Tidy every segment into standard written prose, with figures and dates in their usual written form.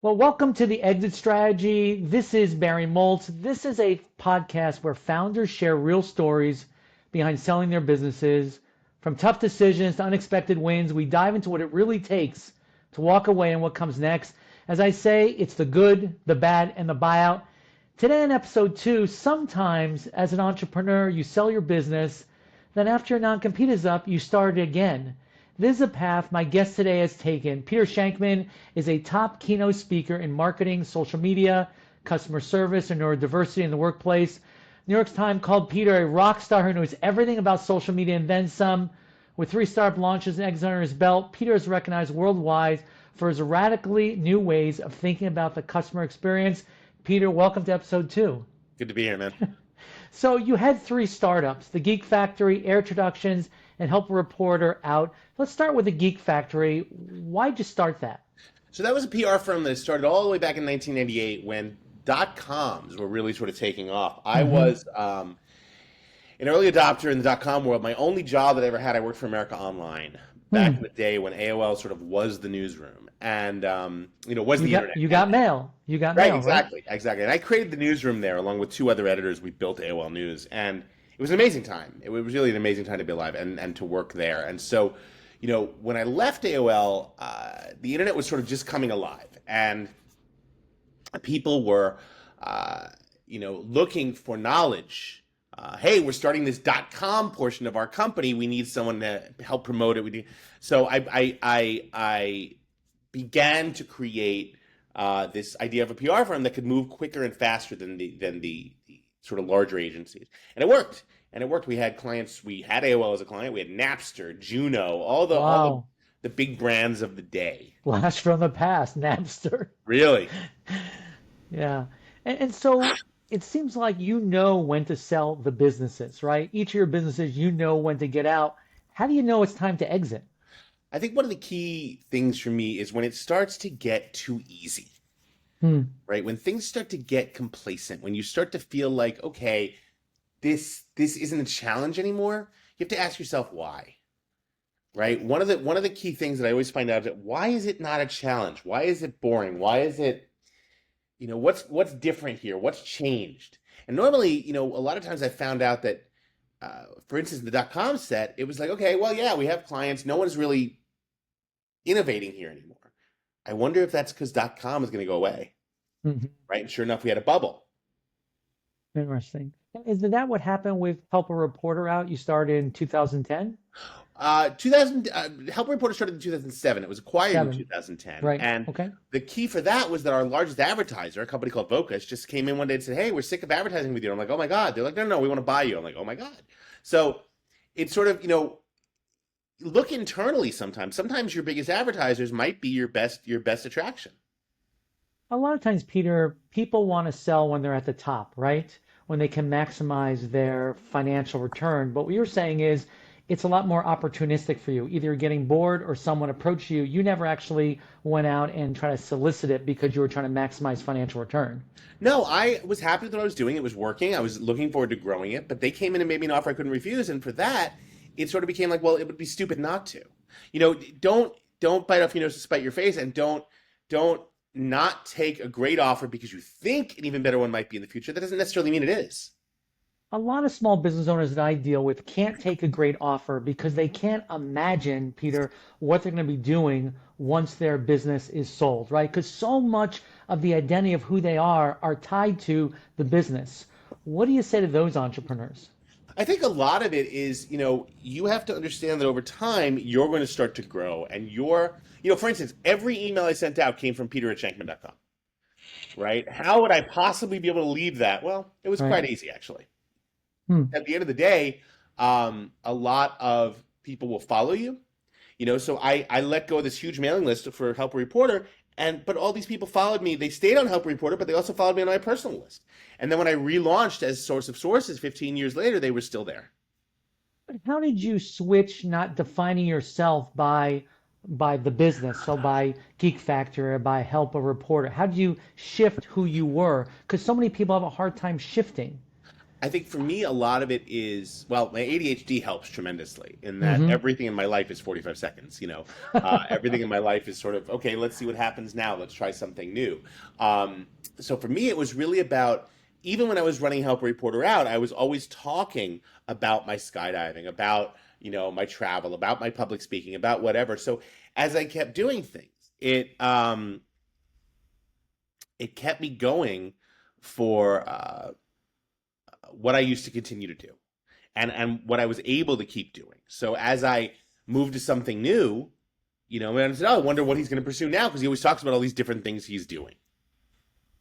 Well, welcome to the Exit Strategy. This is Barry Moltz. This is a podcast where founders share real stories behind selling their businesses. From tough decisions to unexpected wins, we dive into what it really takes to walk away and what comes next. As I say, it's the good, the bad, and the buyout. Today in episode 2, sometimes as an entrepreneur, you sell your business, then after your non-compete is up, you start it again. This is a path my guest today has taken. Peter Shankman is a top keynote speaker in marketing, social media, customer service, and neurodiversity in the workplace. New York Times called Peter a rock star who knows everything about social media and then some. With 3 startup launches and exits under his belt, Peter is recognized worldwide for his radically new ways of thinking about the customer experience. Peter, welcome to episode 2. Good to be here, man. So you had 3 startups, the Geek Factory, Airtroductions, and Help a Reporter out. Let's start with the Geek Factory. Why'd you start that? So that was a PR firm that started all the way back in 1998 when .coms were really sort of taking off. I was an early adopter in the .com world. My only job that I ever had, I worked for America Online back in the day when AOL sort of was the newsroom and was the internet. You got mail. You got right, mail, exactly. And I created the newsroom there along with 2 other editors. We built AOL News, and it was an amazing time. It was really an amazing time to be alive and to work there. And so, when I left AOL, the internet was sort of just coming alive, and people were, looking for knowledge. Hey, we're starting this .com portion of our company. We need someone to help promote it. So I began to create this idea of a PR firm that could move quicker and faster than the sort of larger agencies, and it worked. We had clients. We had AOL as a client. We had Napster, Juno, all the big brands of the day. Blast from the past, Napster. Really? Yeah. And so it seems like you know when to sell the businesses, right? Each of your businesses, you know when to get out. How do you know it's time to exit? I think one of the key things for me is when it starts to get too easy, right? When things start to get complacent, when you start to feel like, okay, this isn't a challenge anymore, you have to ask yourself why, right? One of the key things that I always find out is why is it not a challenge? Why is it boring? Why is it, what's different here? What's changed? And normally, a lot of times I found out that, for instance, the .com set, it was like, okay, well, yeah, we have clients. No one's really innovating here anymore. I wonder if that's because .com is going to go away, right? And sure enough, we had a bubble. Interesting. Is that what happened with Help a Reporter Out? You started in 2010? 2000 Help a Reporter started in 2007. It was acquired in 2010. Right. And okay. The key for that was that our largest advertiser, a company called Vocus, just came in one day and said, hey, we're sick of advertising with you. I'm like, oh my God. They're like, no, we want to buy you. I'm like, oh my God. So it's sort of, look internally sometimes. Sometimes your biggest advertisers might be your best attraction. A lot of times, Peter, people want to sell when they're at the top, right? When they can maximize their financial return. But what you're saying is it's a lot more opportunistic for you. Either you're getting bored or someone approached you. You never actually went out and tried to solicit it because you were trying to maximize financial return. No, I was happy with what I was doing. It was working. I was looking forward to growing it. But they came in and made me an offer I couldn't refuse. And for that, it sort of became like, well, it would be stupid not to. Don't bite off your nose to spite your face, and don't not take a great offer because you think an even better one might be in the future. That doesn't necessarily mean it is. A lot of small business owners that I deal with can't take a great offer because they can't imagine, Peter, what they're going to be doing once their business is sold, right? Because so much of the identity of who they are tied to the business. What do you say to those entrepreneurs? I think a lot of it is, you have to understand that over time, you're going to start to grow. And for instance, every email I sent out came from peter@shankman.com, right? How would I possibly be able to leave that? Well, it was quite easy, actually. At the end of the day, a lot of people will follow you. So I let go of this huge mailing list for Help a Reporter, but all these people followed me. They stayed on Help a Reporter, but they also followed me on my personal list. And then when I relaunched as Source of Sources 15 years later, they were still there. But how did you switch not defining yourself by the business, so by Geek Factory or by Help a Reporter? How did you shift who you were? Because so many people have a hard time shifting. I think for me, a lot of it is, well, my ADHD helps tremendously in that Mm-hmm. everything in my life is 45 seconds, everything in my life is sort of, okay, let's see what happens now. Let's try something new. So for me, it was really about, even when I was running Help a Reporter Out, I was always talking about my skydiving, about, my travel, about my public speaking, about whatever. So as I kept doing things, it kept me going for what I used to continue to do, and what I was able to keep doing. So as I moved to something new, and I said, "Oh, I wonder what he's going to pursue now," because he always talks about all these different things he's doing.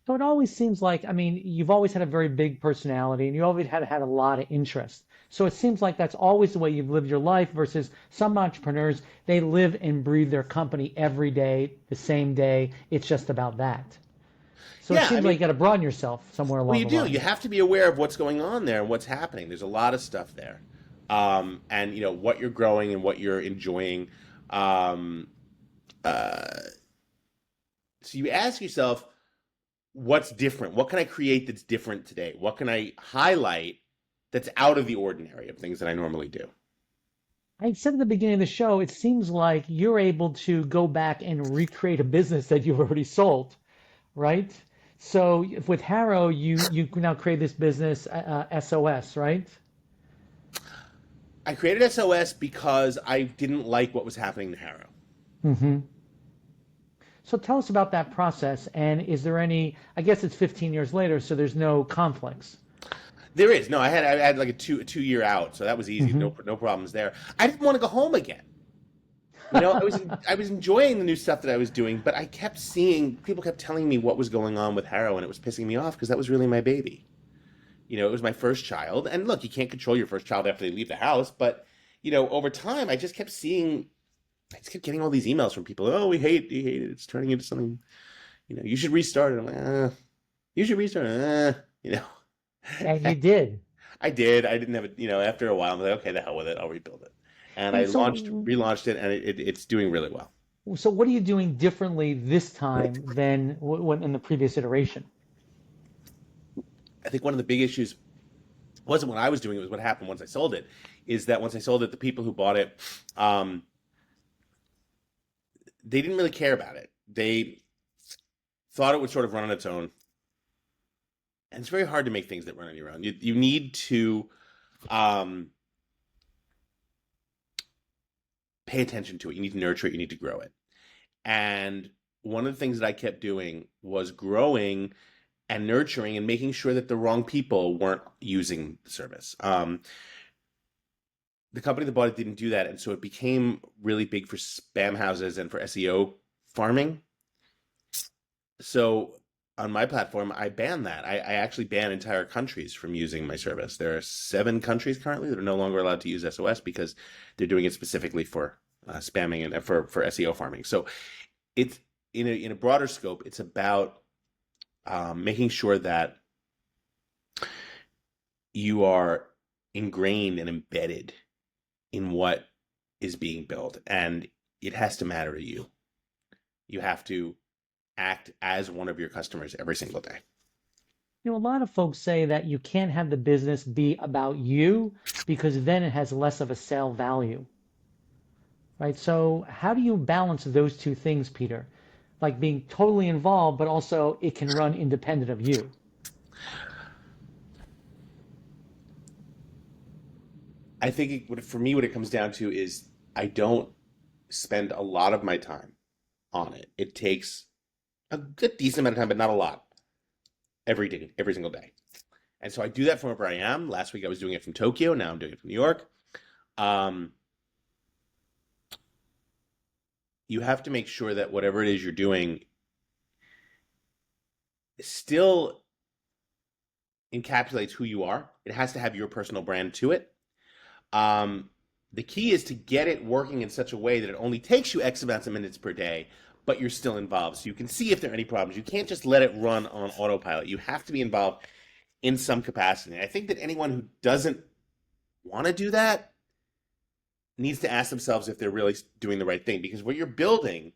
So it always seems like, I mean, you've always had a very big personality and you always had a lot of interest. So it seems like that's always the way you've lived your life versus some entrepreneurs, they live and breathe their company every day, the same day. It's just about that. So it Yeah, I seems like mean, you got to broaden yourself somewhere well, along you the do. You line. have to be aware of what's going on there and what's happening. There's a lot of stuff there, and what you're growing and what you're enjoying. Um, uh, so you ask yourself, what's different? What can I create that's different today? What can I highlight that's out of the ordinary of things that I normally do? I said at the beginning of the show, it seems like you're able to go back and recreate a business that you've already sold, right? So with Harrow, you now create this business, SOS, right? I created SOS because I didn't like what was happening to Harrow. Hmm. So tell us about that process. And is there any, I guess it's 15 years later, so there's no conflicts. There is no. I had like a 2 year out, so that was easy. Hmm. No problems there. I didn't want to go home again. I was enjoying the new stuff that I was doing, but I kept seeing people kept telling me what was going on with Harrow, and it was pissing me off because that was really my baby. It was my first child, and look, you can't control your first child after they leave the house, but over time, I just kept getting all these emails from people. Oh, we hate it. It's turning into something. You should restart it. I'm like, you should restart it. You And know. you did. I did. I didn't have it. After a while, I'm like, okay, the hell with it. I'll rebuild it. And I And relaunched it, and it's doing really well. so what are you doing differently this time than what in the previous iteration? I think one of the big issues wasn't what I was doing; it was what happened once I sold it. Is that once I sold it, the people who bought it, um, they didn't really care about it. They thought it would sort of run on its own, and it's very hard to make things that run on your own. You need to um, pay attention to it. You need to nurture it. You need to grow it. And one of the things that I kept doing was growing and nurturing and making sure that the wrong people weren't using the service. The company that bought it didn't do that, and so it became really big for spam houses and for SEO farming. So on my platform, I banned that. I actually ban entire countries from using my service. There are 7 countries currently that are no longer allowed to use SOS because they're doing it specifically for spamming and for SEO farming. So it's in a broader scope. It's about making sure that you are ingrained and embedded in what is being built, and it has to matter to you. You have to act as one of your customers every single day. A lot of folks say that you can't have the business be about you because then it has less of a sale value, right? So how do you balance those two things, Peter? Like being totally involved, but also it can run independent of you. I think for me, what it comes down to is I don't spend a lot of my time on it. It takes a good decent amount of time, but not a lot every day, every single day. And so I do that from wherever I am. Last week I was doing it from Tokyo. Now I'm doing it from New York. Um, you have to make sure that whatever it is you're doing still encapsulates who you are. It has to have your personal brand to it. Um, the key is to get it working in such a way that it only takes you X amounts of minutes per day, but you're still involved. So you can see if there are any problems. You can't just let it run on autopilot. You have to be involved in some capacity. I think that anyone who doesn't want to do that needs to ask themselves if they're really doing the right thing, because what you're building,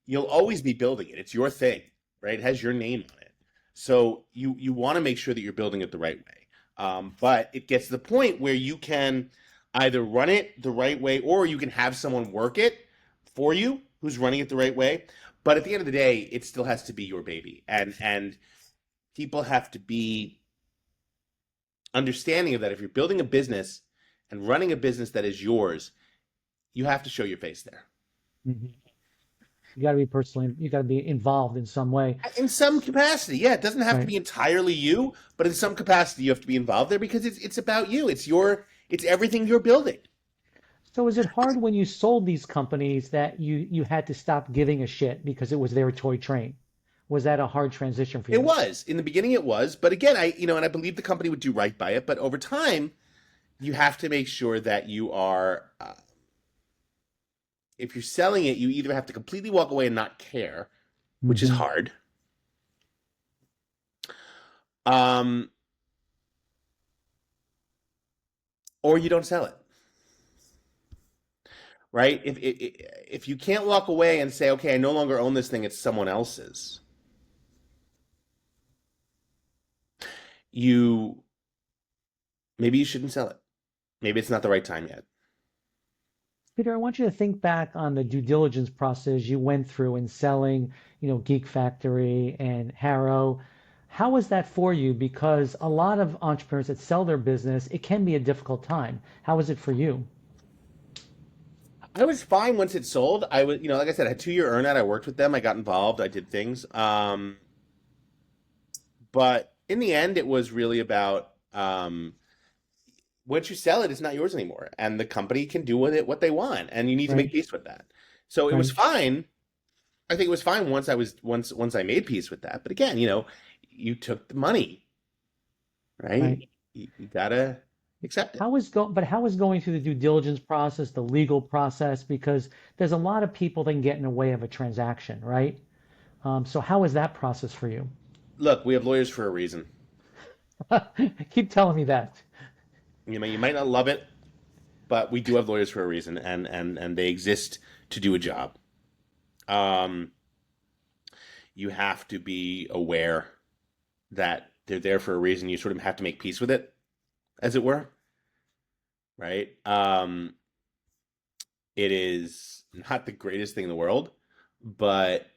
you'll always be building it. It's your thing, right? It has your name on it. So you want to make sure that you're building it the right way. But it gets to the point where you can either run it the right way, or you can have someone work it for you who's running it the right way. But at the end of the day, it still has to be your baby, and people have to be understanding of that. If you're building a business and running a business that is yours, you have to show your face there. Mm-hmm. You got to be involved in some way. In some capacity, yeah. It doesn't have to Right. be entirely you, but in some capacity you have to be involved there because it's about you. It's everything you're building. So is it hard when you sold these companies that you had to stop giving a shit because it was their toy train? Was that a hard transition for It you? was. In the beginning it was, but again, and I believe the company would do right by it, but over time you have to make sure that you are if you're selling it, you either have to completely walk away and not care, which is Hmm. hard. Um, or you don't sell it, right? If you can't walk away and say, okay, I no longer own this thing, it's someone else's, you maybe you shouldn't sell it. Maybe it's not the right time yet. Peter, I want you to think back on the due diligence process you went through in selling, Geek Factory and Harrow. How was that for you? Because a lot of entrepreneurs that sell their business, it can be a difficult time. How was it for you? I was fine once it sold. I was, like I said, I had 2 year earnout. I worked with them. I got involved. I did things. But in the end, it was really about once you sell it, it's not yours anymore, and the company can do with it what they want, and you need to make Right, peace with that. So it was right. fine. I think it was fine once I made peace with that. But again, you took the money, right? Right. You gotta accept it. How is going through the due diligence process, the legal process? Because there's a lot of people that can get in the way of a transaction, right? So how is that process for you? Look, we have lawyers for a reason. Keep telling me that. You might not love it, but we do have lawyers for a reason, and they exist to do a job. Um, you have to be aware that they're there for a reason. You sort of have to make peace with it, as it were, right? It is not the greatest thing in the world, but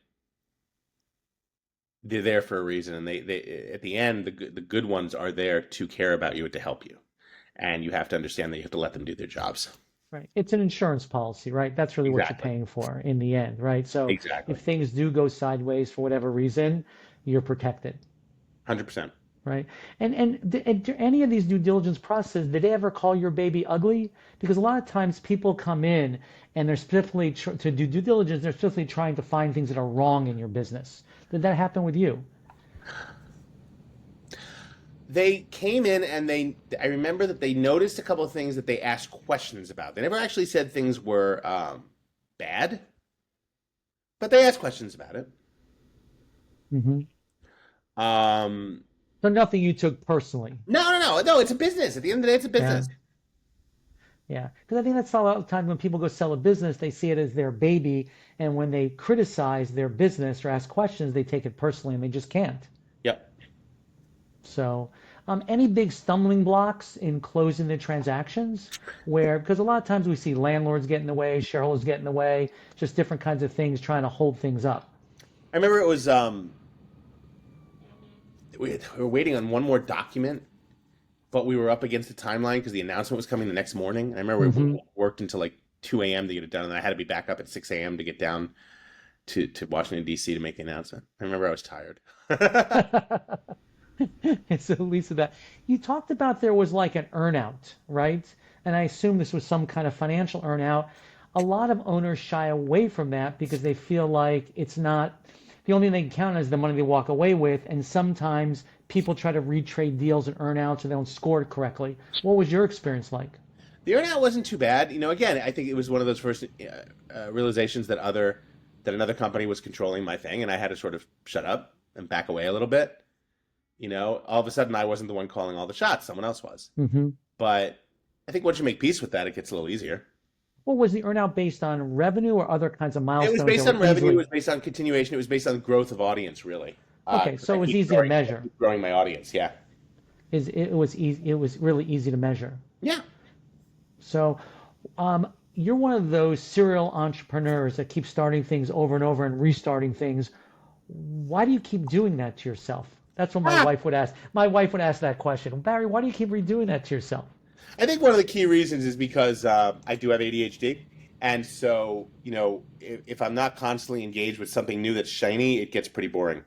they're there for a reason, and they at the end, the good ones are there to care about you and to help you, and you have to understand that you have to let them do their jobs. Right. It's an insurance policy, right? That's really what you're Exactly. paying for in the end, right? So if Exactly. things do go sideways for whatever reason, you're protected, 100%. right? And do any of these due diligence processes, did they ever call your baby ugly? Because a lot of times people come in and they're specifically to do due diligence, they're specifically trying to find things that are wrong in your business. Did that happen with you? They came in and I remember that they noticed a couple of things that they asked questions about. They never actually said things were bad, but they asked questions about it. Hmm. Um, So nothing you took personally. no. It's a business. At the end of the day, it's a Yeah. business. Yeah, because I think that's a lot of times when people go sell a business, they see it as their baby, and when they criticize their business or ask questions, they take it personally, and they just can't. Yep. So, any big stumbling blocks in closing the transactions? Where because a lot of times we see landlords get in the way, shareholders get in the way, just different kinds of things trying to hold things up. I remember it was we were waiting on one more document, but we were up against the timeline because the announcement was coming the next morning. And I remember Hmm. we worked until like 2 a.m. to get it done, and I had to be back up at 6 a.m. to get down to Washington D.C. to make the announcement. I remember I was tired. It's at least of that. You talked about there was like an earnout, right? And I assume this was some kind of financial earnout. A lot of owners shy away from that because they feel like it's not the only thing they can count on is the money they walk away with. And sometimes people try to retrade deals and earnouts or they don't score it correctly. What was your experience like? The earnout wasn't too bad. Again, I think it was one of those first realizations that another company was controlling my thing, and I had to sort of shut up and back away a little bit. All of a sudden, I wasn't the one calling all the shots; someone else was. Hmm. But I think once you make peace with that, it gets a little easier. What was the earnout based on revenue or other kinds of It was milestones that based were on revenue. It easily? was based on continuation. It was based on growth of audience, really. Okay, 'Cause so it was easy to I measure. keep growing my audience. Yeah. is it was easy, it was really easy to measure. Yeah. So you're one of those serial entrepreneurs that keep starting things over and over and restarting things. Why do you keep doing that to yourself? That's what my Ah, wife would ask. My wife would ask that question. Barry, why do you keep redoing that to yourself? I think one of the key reasons is because I do have ADHD. And so, if I'm not constantly engaged with something new that's shiny, it gets pretty boring.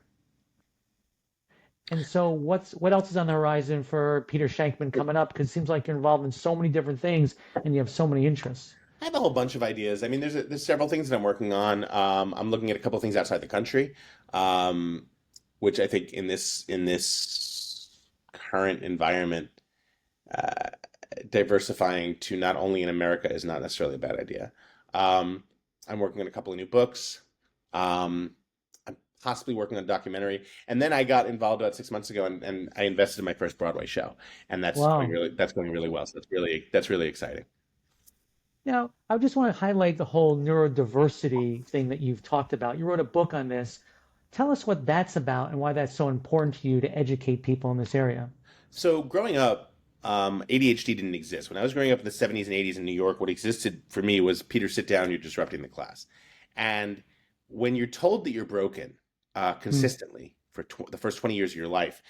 And so what else is on the horizon for Peter Shankman coming up? Because it seems like you're involved in so many different things and you have so many interests. I have a whole bunch of ideas. I mean, there's several things that I'm working on. I'm looking at a couple of things outside the country, um, which I think in this current environment, uh, diversifying to not only in America is not necessarily a bad idea. Um, I'm working on a couple of new books. Um, I'm possibly working on a documentary, and then I got involved about 6 months ago, and I invested in my first Broadway show, and Wow. that's going really well. So that's really exciting. Now, I just want to highlight the whole neurodiversity thing that you've talked about. You wrote a book on this. Tell us what that's about and why that's so important to you to educate people in this area. So growing up, ADHD didn't exist. When I was growing up in the 70s and 80s in New York, what existed for me was Peter, sit down, you're disrupting the class. And when you're told that you're broken Hmm. consistently for the first 20 years of your life,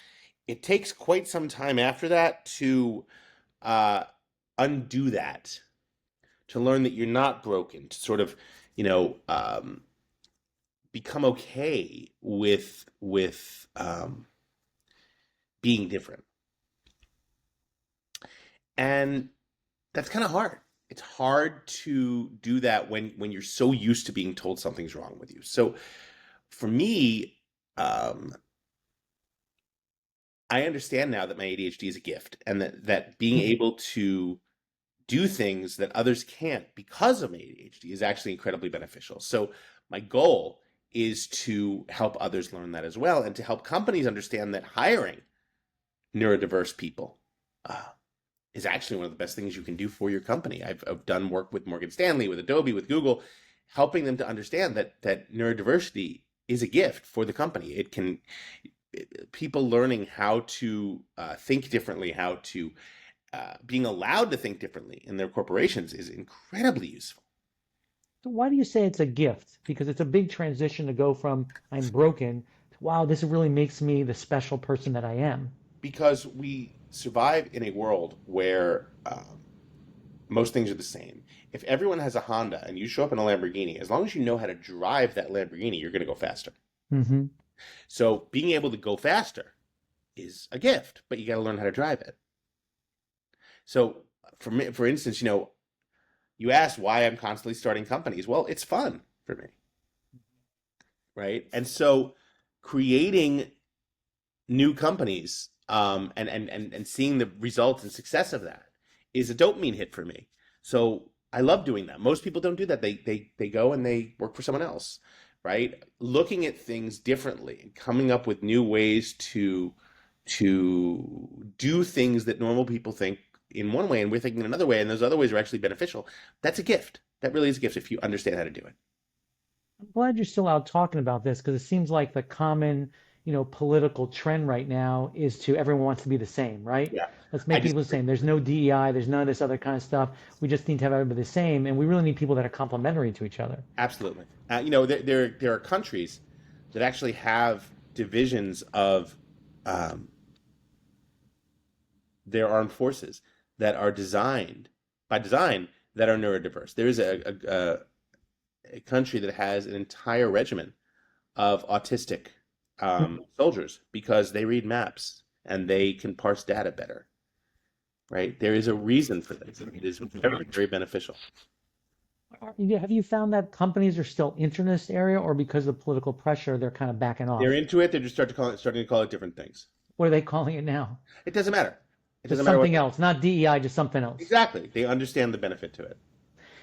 it takes quite some time after that to uh, undo that, to learn that you're not broken, to sort of, you know, become okay with being different. And that's kind of hard. It's hard to do that when you're so used to being told something's wrong with you. So for me, um, I understand now that my ADHD is a gift, and that being able to do things that others can't because of ADHD is actually incredibly beneficial. So my goal is to help others learn that as well, and to help companies understand that hiring neurodiverse people uh, is actually one of the best things you can do for your company. I've done work with Morgan Stanley, with Adobe, with Google, helping them to understand that neurodiversity is a gift for the company. People learning how to think differently, how to being allowed to think differently in their corporations is incredibly useful. So why do you say it's a gift? Because it's a big transition to go from I'm broken to wow, this really makes me the special person that I am. Because we survive in a world where most things are the same. If everyone has a Honda and you show up in a Lamborghini, as long as you know how to drive that Lamborghini, you're going to go faster. Hmm. So being able to go faster is a gift, but you got to learn how to drive it. So for me, for instance, you asked why I'm constantly starting companies. Well, it's fun for me, right? And so creating new companies and seeing the results and success of that is a dopamine hit for me. So I love doing that. Most people don't do that. They go and they work for someone else, right? Looking at things differently and coming up with new ways to do things that normal people think in one way and we're thinking another way, and those other ways are actually beneficial. That's a gift. That really is a gift if you understand how to do it. I'm glad you're still out talking about this because it seems like the common, political trend right now is to everyone wants to be the same, right? Yeah, Let's I make people the disagree. same. There's no DEI, there's none of this other kind of stuff. We just need to have everybody the same, and we really need people that are complementary to each other. Absolutely. There are countries that actually have divisions of um, their armed forces that are designed by design that are neurodiverse. There is a country that has an entire regiment of autistic soldiers because they read maps and they can parse data better. Right? There is a reason for this. It is very, very beneficial. Have you found that companies are still into this area, or because of political pressure, they're kind of backing They're off? into it. They just starting to call it different things. What are they calling it now? It doesn't matter. It Just doesn't matter what something else, not DEI, just something else. exactly. They understand the benefit to it.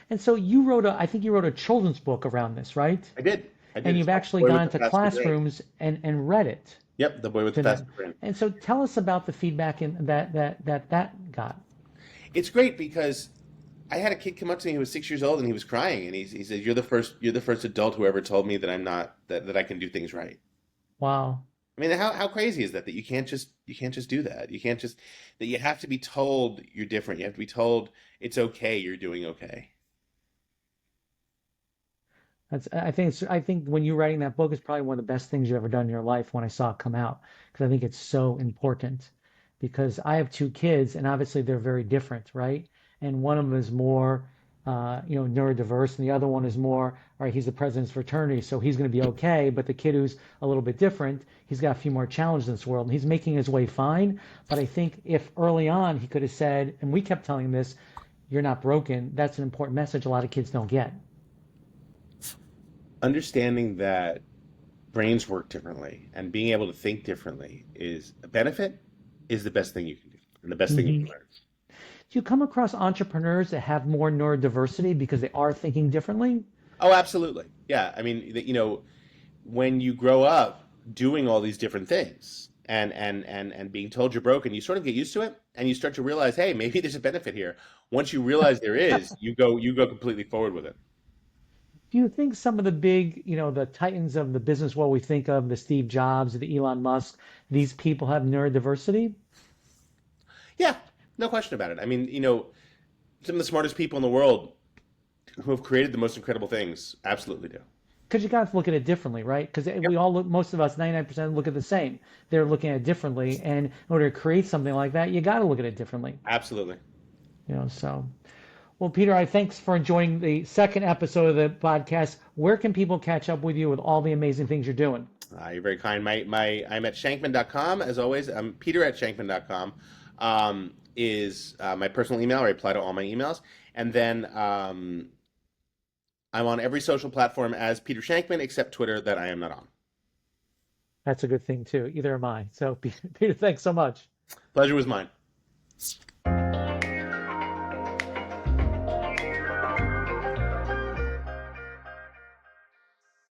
And so I think you wrote a children's book around this, right? I did. I And did. It's you've called actually Boy with gone the into Faster Brain. classrooms and read it Yep, the boy with the to them. faster brain. And so tell us about the feedback that got. It's great because I had a kid come up to me who was 6 years old and he was crying and he said, you're the first adult who ever told me that I'm not that I can do things right. Wow. I mean, how crazy is that? That you can't just do that. You can't just that you have to be told you're different. You have to be told it's okay. You're doing okay. I think when you're writing that book is probably one of the best things you've ever done in your life when I saw it come out because I think it's so important because I have two kids and obviously they're very different, right? And one of them is more neurodiverse and the other one is more, all right, he's the president's fraternity, so he's going to be okay. But the kid who's a little bit different, he's got a few more challenges in this world and he's making his way fine. But I think if early on he could have said, and we kept telling him this, you're not broken, that's an important message a lot of kids don't get. Understanding that brains work differently and being able to think differently is a benefit is the best thing you can do and the best thing you Mm-hmm. can learn. Do you come across entrepreneurs that have more neurodiversity because they are thinking differently? Oh, absolutely. Yeah. I mean, when you grow up doing all these different things and being told you're broken, you sort of get used to it and you start to realize, hey, maybe there's a benefit here. Once you realize there is, you go completely forward with it. Do you think some of the big, the titans of the business world we think of, the Steve Jobs, the Elon Musk, these people have neurodiversity? Yeah, no question about it. I mean, some of the smartest people in the world who have created the most incredible things absolutely do. Because you got to look at it differently, right? Because Yep, we all look, most of us, 99% look at the same. They're looking at it differently. And in order to create something like that, you got to look at it differently. absolutely. So, well, Peter, I thanks for enjoying the second episode of the podcast. Where can people catch up with you with all the amazing things you're doing? You're very kind. I'm at shankman.com as always. I'm Peter at shankman.com. Is my personal email. I reply to all my emails. And then I'm on every social platform as Peter Shankman except Twitter that I am not on. That's a good thing too. Either am I. So, Peter, thanks so much. Pleasure was mine.